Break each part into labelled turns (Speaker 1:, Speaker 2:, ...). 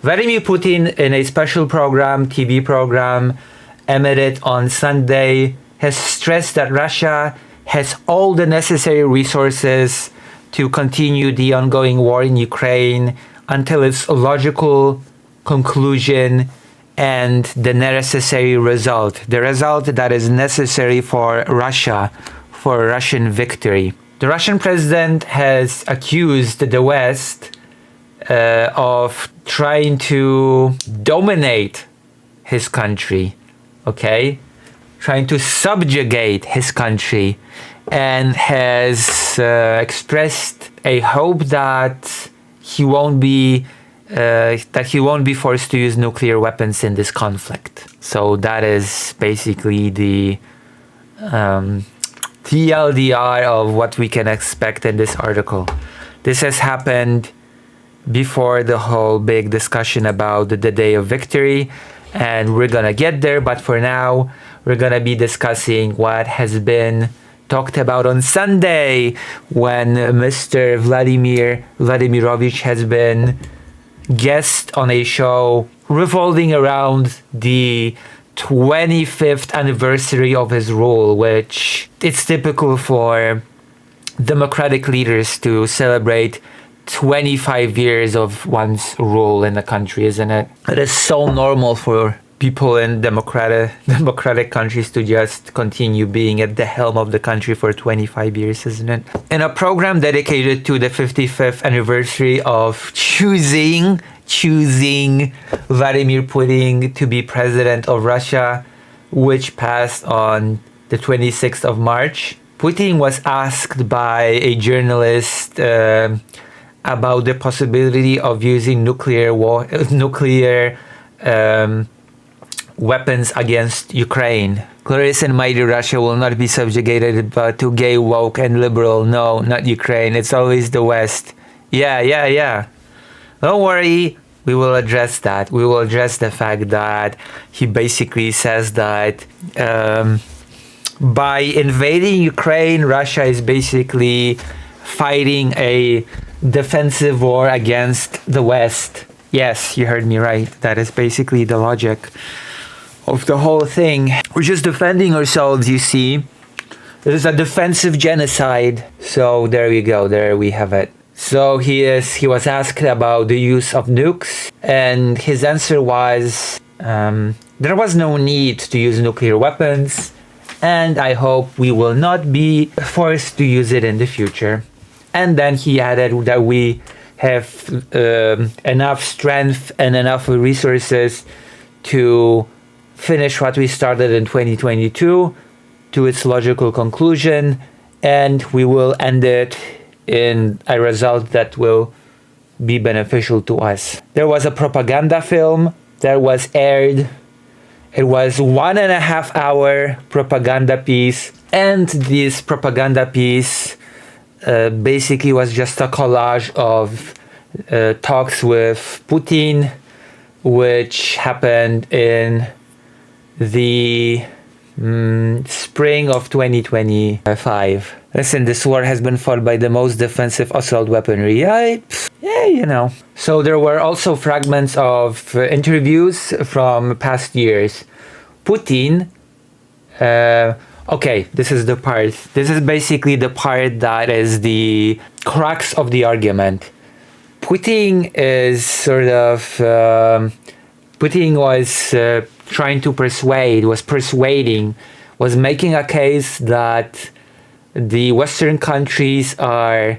Speaker 1: Vladimir Putin, in a special program, TV program, emitted on Sunday, has stressed that Russia has all the necessary resources to continue the ongoing war in Ukraine until its logical conclusion and the necessary result, the result that is necessary for Russia, for Russian victory. The Russian president has accused the West of trying to dominate his country, okay? Trying to subjugate his country, and has expressed a hope that he won't be forced to use nuclear weapons in this conflict. So that is basically the TLDR of what we can expect in this article. This has happened before the whole big discussion about the day of victory, and we're gonna get there, but for now we're gonna be discussing what has been talked about on Sunday when Mr. Vladimir Vladimirovich has been guest on a show revolving around the 25th anniversary of his rule, which it's typical for democratic leaders to celebrate 25 years of one's rule in the country, isn't it? It is so normal for people in democratic countries to just continue being at the helm of the country for 25 years, isn't it? In a program dedicated to the 55th anniversary of choosing Vladimir Putin to be president of Russia, which passed on the 26th of March, Putin was asked by a journalist about the possibility of using nuclear weapons against Ukraine. Glorious and mighty Russia will not be subjugated but to gay, woke, and liberal. No, not Ukraine. It's always the West. Yeah. Don't worry. We will address that. We will address the fact that he basically says that by invading Ukraine, Russia is basically fighting a defensive war against the West. Yes, you heard me right. That is basically the logic of the whole thing. We're just defending ourselves, you see. It is a defensive genocide. So there we go. There we have it. So he was asked about the use of nukes, and his answer was there was no need to use nuclear weapons, and I hope we will not be forced to use it in the future. And then he added that we have enough strength and enough resources to finish what we started in 2022 to its logical conclusion, and we will end it in a result that will be beneficial to us. There was a propaganda film that was aired. It was 1.5 hour propaganda piece, and this propaganda piece basically was just a collage of talks with Putin, which happened in the spring of 2025. Listen, this war has been fought by the most defensive assault weaponry. Yeah, you know. So there were also fragments of interviews from past years. Putin, okay, this is the part. This is basically the part that is the crux of the argument. Putin is sort of, Putin was trying to was making a case that the Western countries are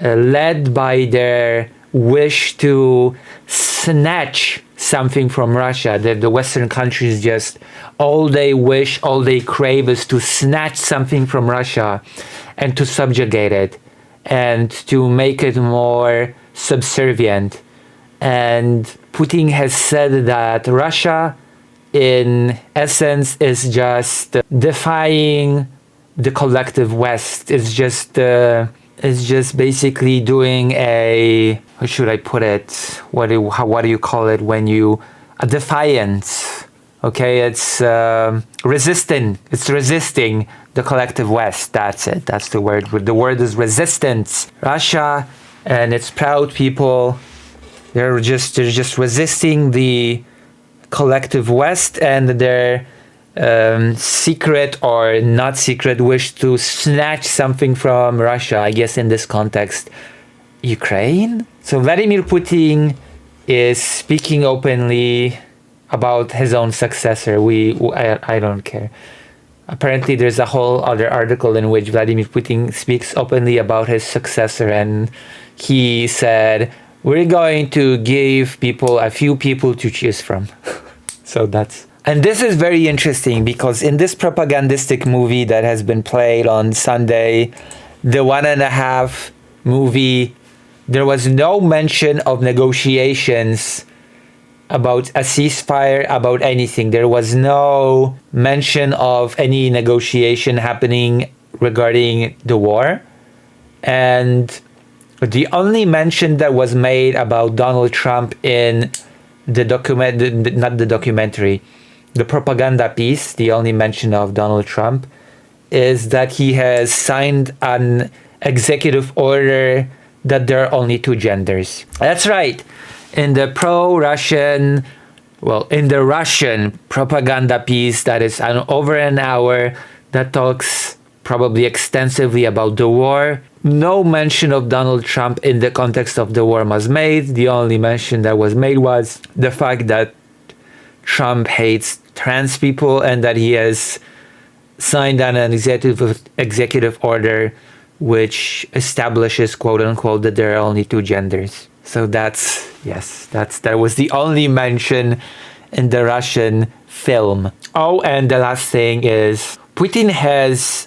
Speaker 1: led by their wish to snatch something from Russia, that the Western countries just all they crave is to snatch something from Russia and to subjugate it and to make it more subservient. And Putin has said that Russia in essence is just defying the collective West. It's just basically doing a, how should I put it? What do you call it when you, a defiance? Okay, it's resisting. It's resisting the collective West. That's it. That's the word. The word is resistance. Russia and its proud people They're just resisting the collective West and their secret or not secret wish to snatch something from Russia. I guess in this context, Ukraine. So Vladimir Putin is speaking openly about his own successor. I don't care. Apparently, there's a whole other article in which Vladimir Putin speaks openly about his successor, and he said, "We're going to give people a few people to choose from." So and this is very interesting because in this propagandistic movie that has been played on Sunday, the 1.5 movie, there was no mention of negotiations about a ceasefire, about anything. There was no mention of any negotiation happening regarding the war. And the only mention that was made about Donald Trump in the the propaganda piece, the only mention of Donald Trump is that he has signed an executive order that there are only 2 genders. That's right. In the Russian propaganda piece that is over an hour, that talks probably extensively about the war, no mention of Donald Trump in the context of the war was made. The only mention that was made was the fact that Trump hates trans people and that he has signed an executive order which establishes, quote unquote, that there are only 2 genders. So that was the only mention in the Russian film. Oh, and the last thing is Putin has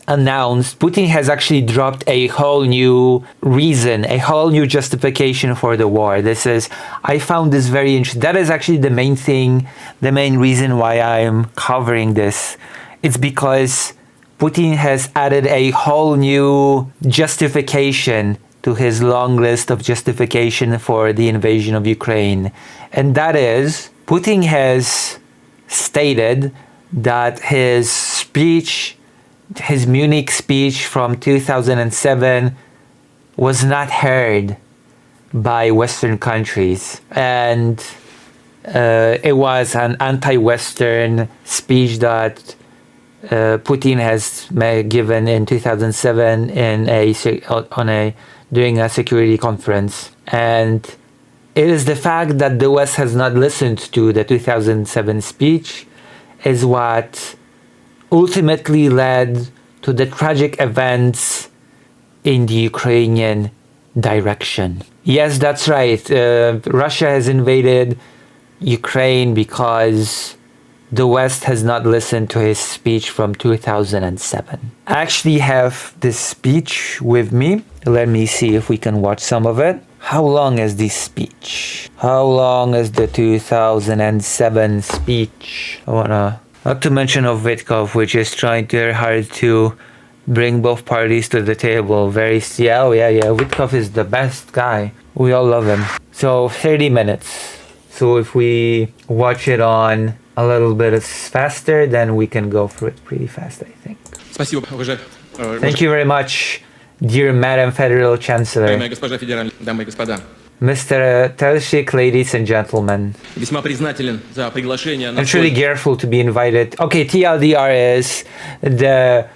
Speaker 1: actually dropped a whole new reason, a whole new justification for the war. I found this very interesting. That is actually the main reason why I'm covering this. It's because Putin has added a whole new justification to his long list of justification for the invasion of Ukraine. And that is, Putin has stated that his Munich speech from 2007 was not heard by Western countries. And it was an anti-Western speech that Putin has given in 2007 during a security conference. And it is the fact that the West has not listened to the 2007 speech is what ultimately led to the tragic events in the Ukrainian direction. Yes, that's right. Russia has invaded Ukraine because the West has not listened to his speech from 2007. I actually have this speech with me. Let me see if we can watch some of it. How long is this speech? How long is the 2007 speech? Not to mention of Vitkov, which is trying very hard to bring both parties to the table. Vitkov is the best guy. We all love him. So 30 minutes. So if we watch it on a little bit faster, then we can go through it pretty fast, I think. Thank you very much, dear Madam Federal Chancellor. Mr. Telshik, ladies and gentlemen. I'm truly grateful to be invited. Okay, TLDR is the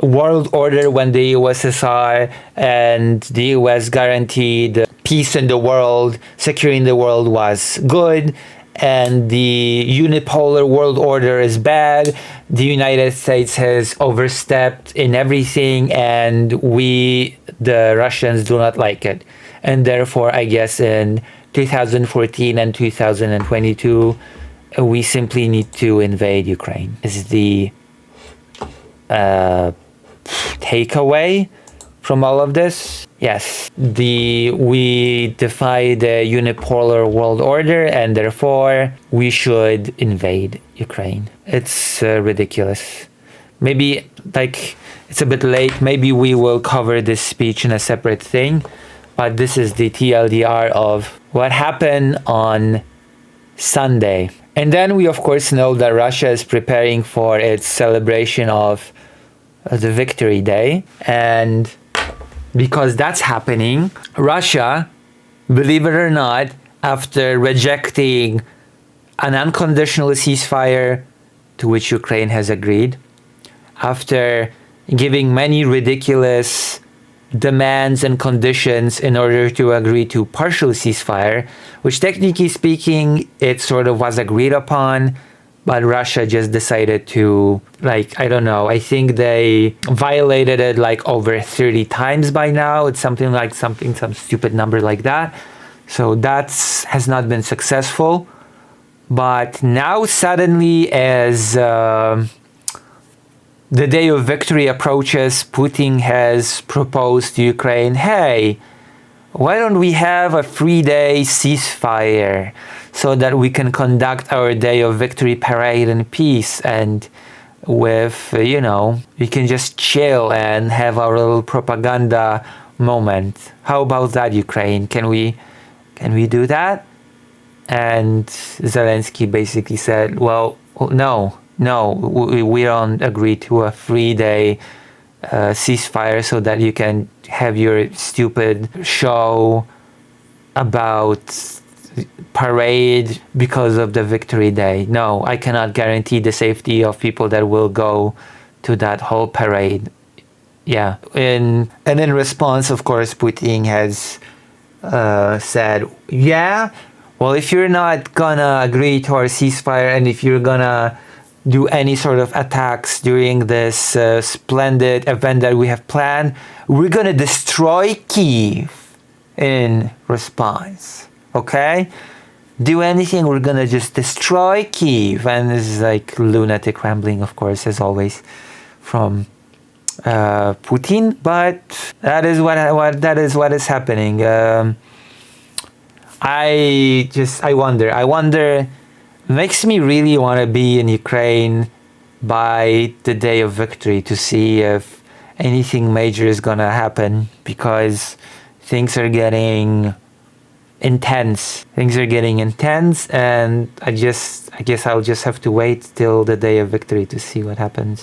Speaker 1: world order when the USSR and the US guaranteed peace in the world, securing the world was good, and the unipolar world order is bad. The United States has overstepped in everything, and we, the Russians, do not like it. And therefore, I guess in 2014 and 2022, we simply need to invade Ukraine. Is the takeaway from all of this? Yes, we defy the unipolar world order, and therefore we should invade Ukraine. It's ridiculous. Maybe it's a bit late. Maybe we will cover this speech in a separate thing, but this is the TLDR of what happened on Sunday. And then we of course know that Russia is preparing for its celebration of the Victory Day, and because that's happening, Russia believe it or not, after rejecting an unconditional ceasefire to which Ukraine has agreed, after giving many ridiculous demands and conditions in order to agree to partial ceasefire, which technically speaking, it sort of was agreed upon, but Russia just decided to, like, I don't know, I think they violated it like over 30 times by now. It's some stupid number like that. So that has not been successful. But now suddenly, as the day of victory approaches, Putin has proposed to Ukraine, hey, why don't we have a 3-day ceasefire so that we can conduct our day of victory parade in peace, and with, we can just chill and have our little propaganda moment. How about that, Ukraine? Can we do that? And Zelensky basically said, well, no, we don't agree to a 3-day ceasefire so that you can have your stupid show about parade because of the victory day. No, I cannot guarantee the safety of people that will go to that whole parade. Yeah. And in response, of course, Putin has said, yeah, well, if you're not gonna agree to our ceasefire, and if you're gonna do any sort of attacks during this splendid event that we have planned, we're gonna destroy Kyiv in response. Okay? Do anything, we're gonna just destroy Kyiv. And this is like lunatic rambling, of course, as always, from Putin. But that is what is happening. I wonder, makes me really want to be in Ukraine by the day of victory to see if anything major is gonna happen, because things are getting intense. And I guess I'll just have to wait till the day of victory to see what happens.